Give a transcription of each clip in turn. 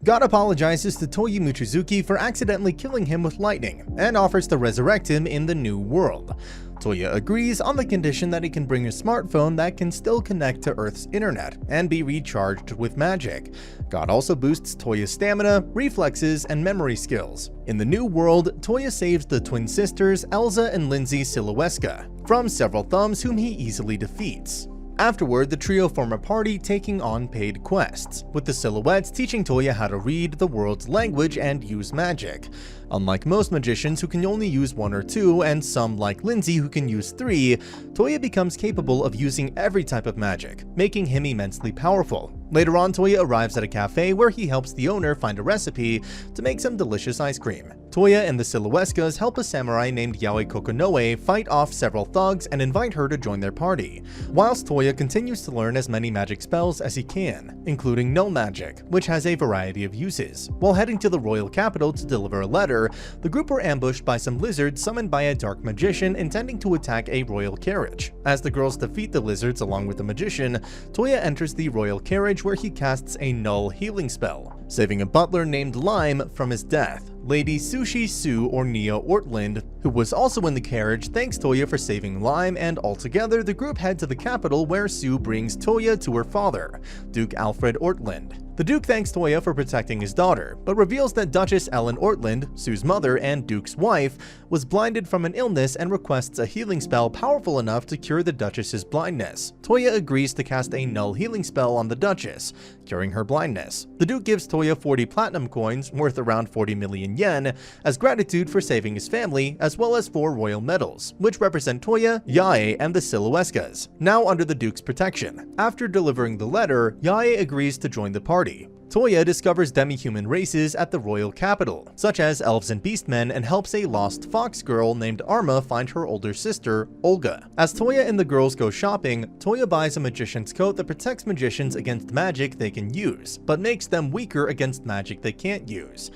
God apologizes to Toya Mochizuki for accidentally killing him with lightning, and offers to resurrect him in the new world. Toya agrees on the condition that he can bring a smartphone that can still connect to Earth's internet and be recharged with magic. God also boosts Toya's stamina, reflexes, and memory skills. In the new world, Toya saves the twin sisters Elsa and Lindsay Silueska from several thumbs whom he easily defeats. Afterward, the trio form a party taking on paid quests, with the Silhouettes teaching Toya how to read the world's language and use magic. Unlike most magicians who can only use 1 or 2, and some like Lindsay who can use 3, Toya becomes capable of using every type of magic, making him immensely powerful. Later on, Toya arrives at a cafe where he helps the owner find a recipe to make some delicious ice cream. Toya and the Silueskas help a samurai named Yaoi Kokonoe fight off several thugs and invite her to join their party, whilst Toya continues to learn as many magic spells as he can, including null magic, which has a variety of uses. While heading to the royal capital to deliver a letter, the group were ambushed by some lizards summoned by a dark magician intending to attack a royal carriage. As the girls defeat the lizards along with the magician, Toya enters the royal carriage where he casts a null healing spell, saving a butler named Lime from his death. Lady Sushi Sue or Nia Ortland, who was also in the carriage, thanks Toya for saving Lime, and altogether the group head to the capital where Sue brings Toya to her father, Duke Alfred Ortland. The Duke thanks Toya for protecting his daughter, but reveals that Duchess Ellen Ortland, Sue's mother and Duke's wife, was blinded from an illness and requests a healing spell powerful enough to cure the Duchess's blindness. Toya agrees to cast a null healing spell on the Duchess, curing her blindness. The Duke gives Toya 40 platinum coins, worth around 40 million yen, as gratitude for saving his family, as well as 4 royal medals, which represent Toya, Yae, and the Silueskas, now under the Duke's protection. After delivering the letter, Yae agrees to join the party. Toya discovers demi-human races at the royal capital, such as elves and beastmen, and helps a lost fox girl named Arma find her older sister, Olga. As Toya and the girls go shopping, Toya buys a magician's coat that protects magicians against magic they can use, but makes them weaker against magic they can't use.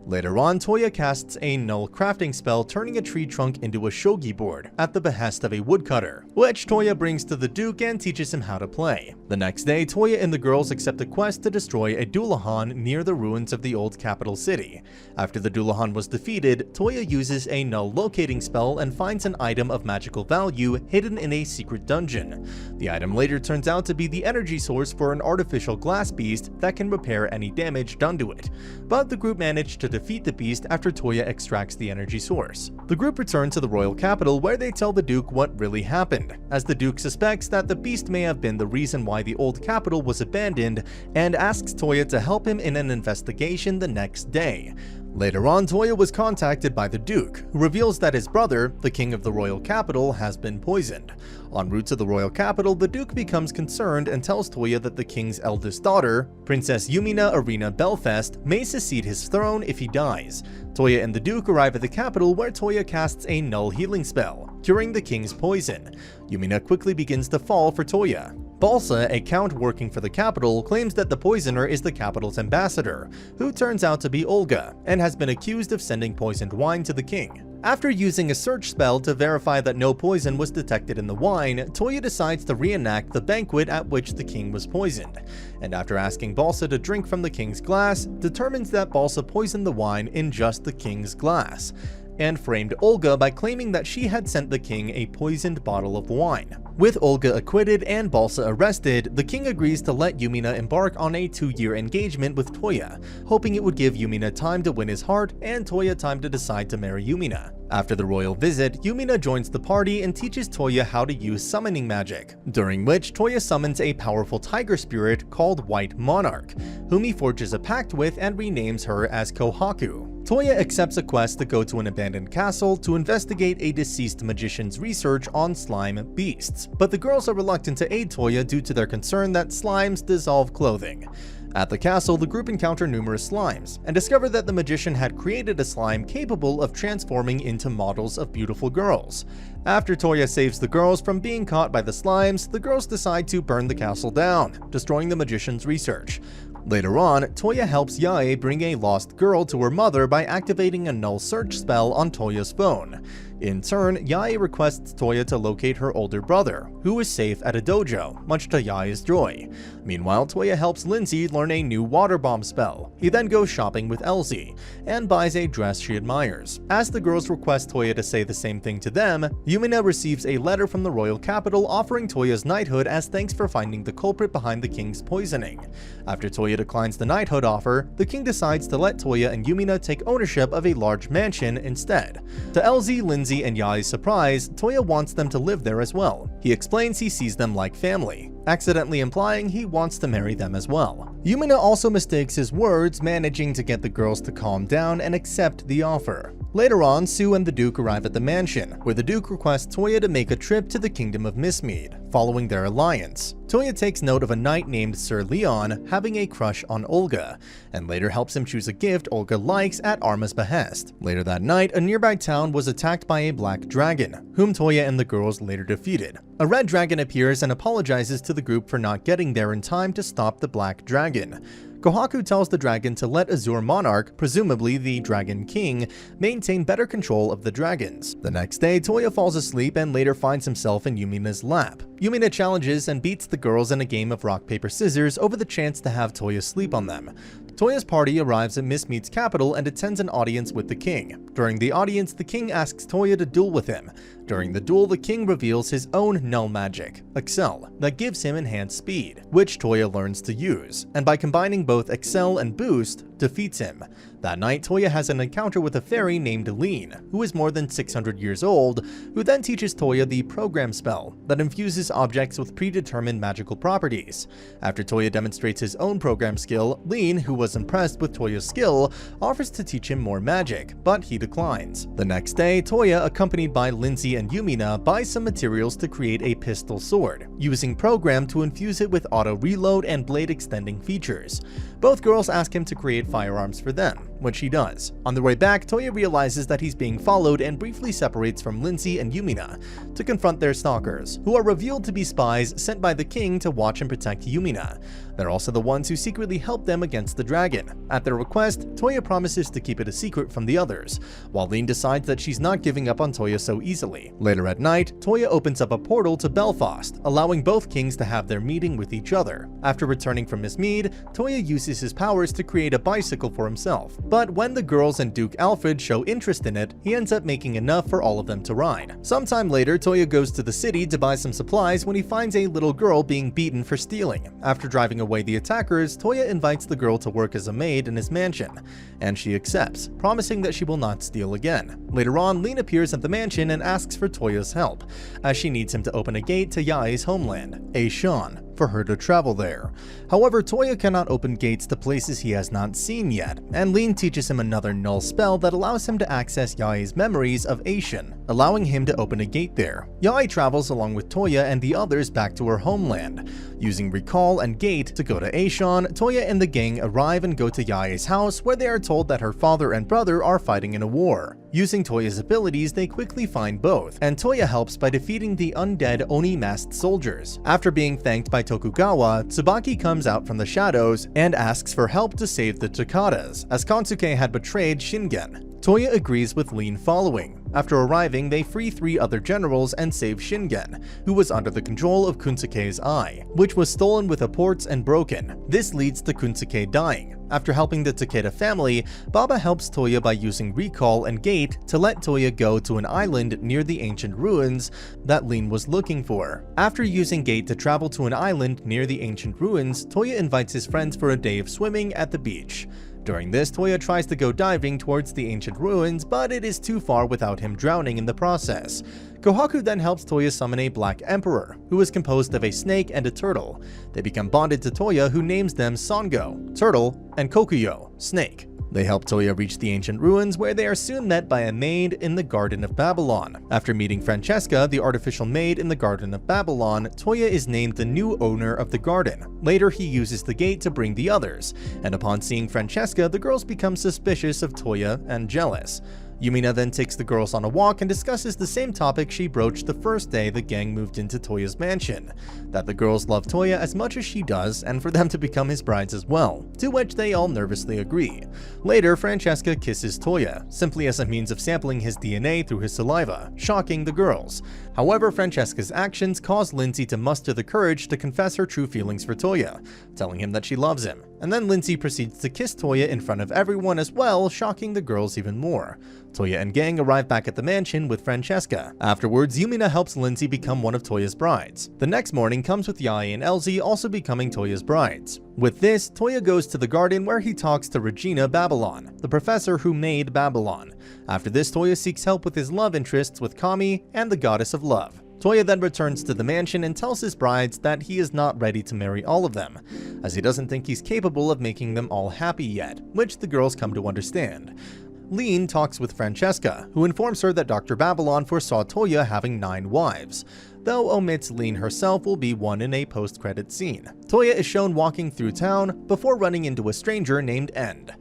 Later on, Toya casts a null crafting spell turning a tree trunk into a shogi board at the behest of a woodcutter, which Toya brings to the Duke and teaches him how to play. The next day, Toya and the girls accept a quest to destroy a Dullahan near the ruins of the old capital city. After the Dullahan was defeated, Toya uses a null locating spell and finds an item of magical value hidden in a secret dungeon. The item later turns out to be the energy source for an artificial glass beast that can repair any damage done to it, but the group managed to defeat the beast after Toya extracts the energy source. The group return to the royal capital where they tell the Duke what really happened, as the Duke suspects that the beast may have been the reason why the old capital was abandoned, and asks Toya to help him in an investigation the next day. Later on, Toya was contacted by the Duke, who reveals that his brother, the king of the royal capital, has been poisoned. En route to the royal capital, the Duke becomes concerned and tells Toya that the king's eldest daughter, Princess Yumina Arena Belfast, may succeed his throne if he dies. Toya and the Duke arrive at the capital where Toya casts a null healing spell, curing the king's poison. Yumina quickly begins to fall for Toya. Balsa, a count working for the capital, claims that the poisoner is the capital's ambassador, who turns out to be Olga, and has been accused of sending poisoned wine to the king. After using a search spell to verify that no poison was detected in the wine, Toya decides to reenact the banquet at which the king was poisoned, and after asking Balsa to drink from the king's glass, determines that Balsa poisoned the wine in just the king's glass, and framed Olga by claiming that she had sent the king a poisoned bottle of wine. With Olga acquitted and Balsa arrested, the king agrees to let Yumina embark on a 2-year engagement with Toya, hoping it would give Yumina time to win his heart and Toya time to decide to marry Yumina. After the royal visit, Yumina joins the party and teaches Toya how to use summoning magic, during which Toya summons a powerful tiger spirit called White Monarch, whom he forges a pact with and renames her as Kohaku. Toya accepts a quest to go to an abandoned castle to investigate a deceased magician's research on slime beasts, but the girls are reluctant to aid Toya due to their concern that slimes dissolve clothing. At the castle, the group encounter numerous slimes, and discover that the magician had created a slime capable of transforming into models of beautiful girls. After Toya saves the girls from being caught by the slimes, the girls decide to burn the castle down, destroying the magician's research. Later on, Toya helps Yae bring a lost girl to her mother by activating a null search spell on Toya's phone. In turn, Yae requests Toya to locate her older brother, who is safe at a dojo, much to Yae's joy. Meanwhile, Toya helps Lindsay learn a new water bomb spell. He then goes shopping with Elsie, and buys a dress she admires. As the girls request Toya to say the same thing to them, Yumina receives a letter from the royal capital offering Toya's knighthood as thanks for finding the culprit behind the king's poisoning. After Toya declines the knighthood offer, the king decides to let Toya and Yumina take ownership of a large mansion instead. To Elsie, Lindsay, and Yae's surprise, Toya wants them to live there as well. He explains he sees them like family, accidentally implying he wants to marry them as well. Yumina also mistakes his words, managing to get the girls to calm down and accept the offer. Later on, Sue and the Duke arrive at the mansion, where the Duke requests Toya to make a trip to the Kingdom of Mistmead, following their alliance. Toya takes note of a knight named Sir Leon having a crush on Olga, and later helps him choose a gift Olga likes at Arma's behest. Later that night, a nearby town was attacked by a black dragon, whom Toya and the girls later defeated. A red dragon appears and apologizes to the group for not getting there in time to stop the black dragon. Kohaku tells the dragon to let Azure Monarch, presumably the Dragon King, maintain better control of the dragons. The next day, Toya falls asleep and later finds himself in Yumina's lap. Yumina challenges and beats the girls in a game of rock, paper, scissors over the chance to have Toya sleep on them. Toya's party arrives at Mistmead's capital and attends an audience with the king. During the audience, the king asks Toya to duel with him. During the duel, the king reveals his own null magic, Excel, that gives him enhanced speed, which Toya learns to use, and by combining both Excel and Boost, defeats him. That night, Toya has an encounter with a fairy named Lean, who is more than 600 years old, who then teaches Toya the program spell that infuses objects with predetermined magical properties. After Toya demonstrates his own program skill, Lean, who was impressed with Toya's skill, offers to teach him more magic, but he declines. The next day, Toya, accompanied by Lindsay and Yumina, buys some materials to create a pistol sword, using program to infuse it with auto reload and blade extending features. Both girls ask him to create firearms for them, which he does. On the way back, Toya realizes that he's being followed and briefly separates from Lindsay and Yumina to confront their stalkers, who are revealed to be spies sent by the king to watch and protect Yumina. They're also the ones who secretly helped them against the dragon. At their request, Toya promises to keep it a secret from the others, while Lean decides that she's not giving up on Toya so easily. Later at night, Toya opens up a portal to Belfast, allowing both kings to have their meeting with each other. After returning from Mistmead, Toya uses his powers to create a bicycle for himself, but when the girls and Duke Alfred show interest in it, he ends up making enough for all of them to ride. Sometime later, Toya goes to the city to buy some supplies when he finds a little girl being beaten for stealing. After driving away the attackers, Toya invites the girl to work as a maid in his mansion, and she accepts, promising that she will not steal again. Later on, Lean appears at the mansion and asks for Toya's help, as she needs him to open a gate to Yae's homeland, Aishan, for her to travel there. However, Toya cannot open gates to places he has not seen yet, and Lean teaches him another null spell that allows him to access Yae's memories of Aishan, allowing him to open a gate there. Yae travels along with Toya and the others back to her homeland. Using Recall and Gate to go to Aishan, Toya and the gang arrive and go to Yae's house, where they are told that her father and brother are fighting in a war. Using Toya's abilities, they quickly find both, and Toya helps by defeating the undead Oni-masked soldiers. After being thanked by Tokugawa, Tsubaki comes out from the shadows and asks for help to save the Tokadas, as Kansuke had betrayed Shingen. Toya agrees with Lean following. After arriving, they free 3 other generals and save Shingen, who was under the control of Kunsuke's eye, which was stolen with apports and broken. This leads to Kunsuke dying. After helping the Takeda family, Baba helps Toya by using Recall and Gate to let Toya go to an island near the ancient ruins that Lean was looking for. After using Gate to travel to an island near the ancient ruins, Toya invites his friends for a day of swimming at the beach. During this, Toya tries to go diving towards the ancient ruins, but it is too far without him drowning in the process. Kohaku then helps Toya summon a Black Emperor, who is composed of a snake and a turtle. They become bonded to Toya, who names them Sango, turtle, and Kokuyo, snake. They help Toya reach the ancient ruins, where they are soon met by a maid in the Garden of Babylon. After meeting Francesca, the artificial maid in the Garden of Babylon, Toya is named the new owner of the garden. Later, he uses the gate to bring the others, and upon seeing Francesca, the girls become suspicious of Toya and jealous. Yumina then takes the girls on a walk and discusses the same topic she broached the first day the gang moved into Toya's mansion, that the girls love Toya as much as she does and for them to become his brides as well, to which they all nervously agree. Later, Francesca kisses Toya, simply as a means of sampling his DNA through his saliva, shocking the girls. However, Francesca's actions cause Lindsay to muster the courage to confess her true feelings for Toya, telling him that she loves him, and then Lindsay proceeds to kiss Toya in front of everyone as well, shocking the girls even more. Toya and gang arrive back at the mansion with Francesca. Afterwards, Yumina helps Lindsay become one of Toya's brides. The next morning comes with Yae and Elsie also becoming Toya's brides. With this, Toya goes to the garden where he talks to Regina Babylon, the professor who made Babylon. After this, Toya seeks help with his love interests with Kami and the goddess of love. Toya then returns to the mansion and tells his brides that he is not ready to marry all of them, as he doesn't think he's capable of making them all happy yet, which the girls come to understand. Lean talks with Francesca, who informs her that Dr. Babylon foresaw Toya having 9 wives, though omits Lean herself will be one in a post-credit scene. Toya is shown walking through town before running into a stranger named End.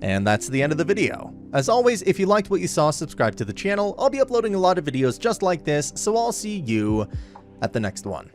And that's the end of the video. As always, if you liked what you saw, subscribe to the channel. I'll be uploading a lot of videos just like this, so I'll see you at the next one.